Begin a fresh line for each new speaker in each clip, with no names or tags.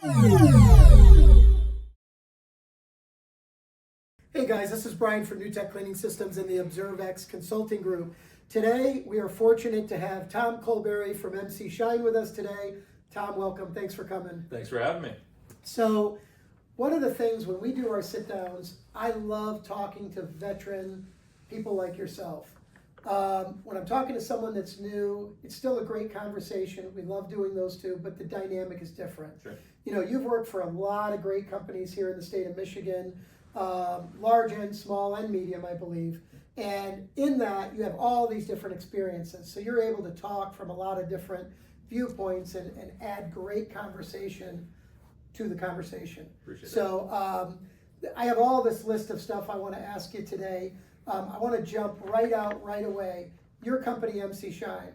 Hey guys, this is Brian from Nutech Cleaning Systems and the Observex Consulting Group. Today, we are fortunate to have Tom Colbary from MC Shine with us today. Tom, welcome. Thanks for coming.
Thanks for having me.
So, one of the things when we do our sit-downs, I love talking to veteran people like yourself. When I'm talking to someone that's new, it's still a great conversation. We love doing those two, but the dynamic is different.
Sure.
You know, you've worked for a lot of great companies here in the state of Michigan, large and small and medium, I believe. And in that, you have all these different experiences. So you're able to talk from a lot of different viewpoints and add great conversation to the conversation.
Appreciate it.
So I have all this list of stuff I want to ask you today. I want to jump right away. Your company, MC Shine.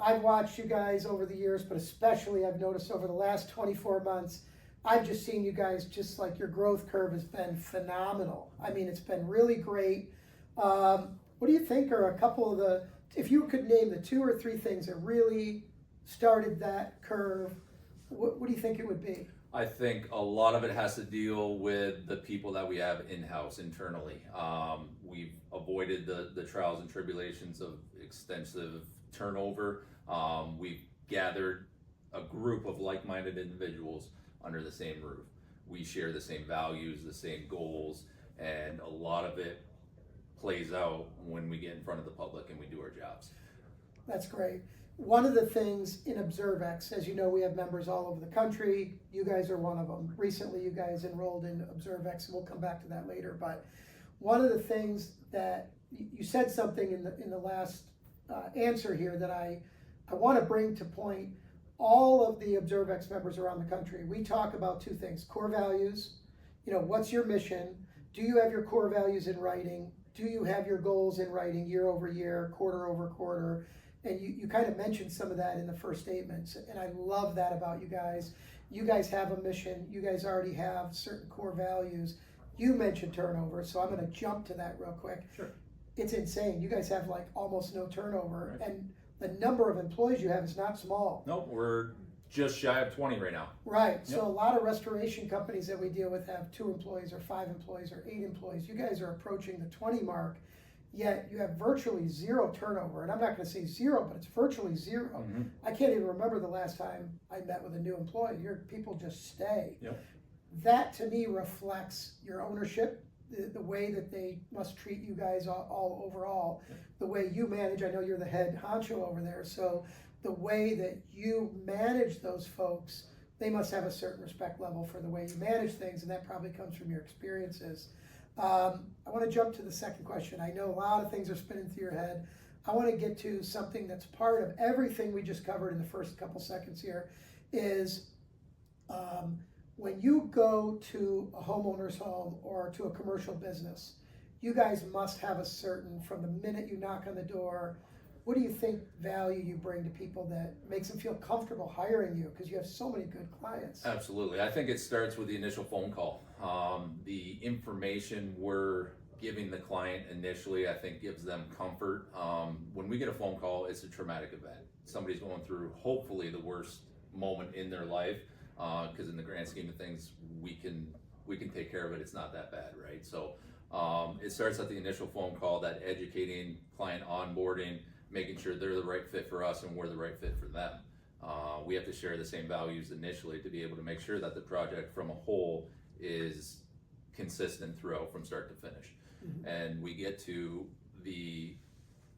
I've watched you guys over the years, but especially I've noticed over the last 24 months, I've just seen you guys, just like your growth curve has been phenomenal. I mean, it's been really great. What do you think are a couple of the, if you could name the 2 or 3 things that really started that curve, what do you think it would be?
I think a lot of it has to deal with the people that we have in-house internally. We've avoided the trials and tribulations of extensive turnover. We've gathered a group of like-minded individuals under the same roof. We share the same values, the same goals, and a lot of it plays out when we get in front of the public and we do our jobs.
That's great. One of the things in Observex, as you know, we have members all over the country. You guys are one of them. Recently, you guys enrolled in Observex, and we'll come back to that later. But one of the things that you said something in the last answer here that I want to bring to point all of the Observex members around the country. We talk about 2 things: core values. You know, what's your mission? Do you have your core values in writing? Do you have your goals in writing year over year, quarter over quarter? And you kind of mentioned some of that in the first statements, and I love that about you guys. You guys have a mission. You guys already have certain core values. You mentioned turnover, so I'm going to jump to that real quick.
Sure.
It's insane. You guys have like almost no turnover,
Right.
and the number of employees you have is not small.
Nope, we're just shy of 20 right now.
Right.
Yep.
So a lot of restoration companies that we deal with have 2 employees or 5 employees or 8 employees. You guys are approaching the 20 mark. Yet you have virtually 0 turnover, and I'm not going to say 0, but it's virtually 0.
Mm-hmm.
I can't even remember the last time I met with a new employee. Your people just stay.
Yep.
That to me reflects your ownership, the way that they must treat you guys all overall,
Yep.
the way you manage. I know you're the head honcho over there, so the way that you manage those folks, they must have a certain respect level for the way you manage things, and that probably comes from your experiences. I want to jump to the second question. I know a lot of things are spinning through your head. I want to get to something that's part of everything we just covered in the first couple seconds here is when you go to a homeowner's home or to a commercial business, you guys must have a certain, from the minute you knock on the door, what do you think value you bring to people that makes them feel comfortable hiring you, because you have so many good clients?
Absolutely. I think it starts with the initial phone call. The information we're giving the client initially, I think, gives them comfort. When we get a phone call, it's a traumatic event. Somebody's going through, hopefully, the worst moment in their life, because in the grand scheme of things, we can take care of it. It's not that bad, right? So it starts at the initial phone call, that educating, client onboarding, making sure they're the right fit for us and we're the right fit for them. We have to share the same values initially to be able to make sure that the project from a whole is consistent throughout from start to finish. Mm-hmm. And we get to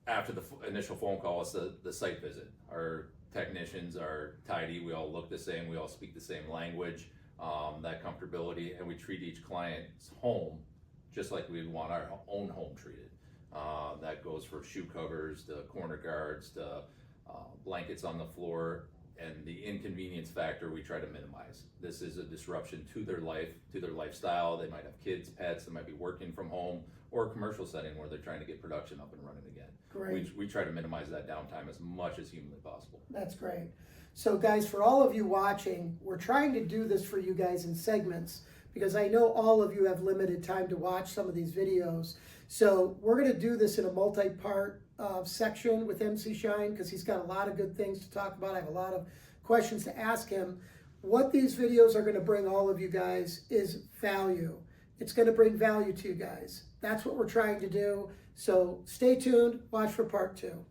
after the initial phone call, it's the site visit. Our technicians are tidy, we all look the same, we all speak the same language, that comfortability, and we treat each client's home just like we want our own home treated. That goes for shoe covers, to corner guards, to blankets on the floor, and the inconvenience factor we try to minimize. This is a disruption to their life, to their lifestyle. They might have kids, pets, they might be working from home, or a commercial setting where they're trying to get production up and running again.
Great.
We try to minimize that downtime as much as humanly possible.
That's great. So guys, for all of you watching, we're trying to do this for you guys in segments, because I know all of you have limited time to watch some of these videos. So we're going to do this in a multi-part section with MC Shine, because he's got a lot of good things to talk about. I have a lot of questions to ask him. what these videos are gonna bring all of you guys is value. It's gonna bring value to you guys. That's what we're trying to do. So stay tuned, watch for part 2.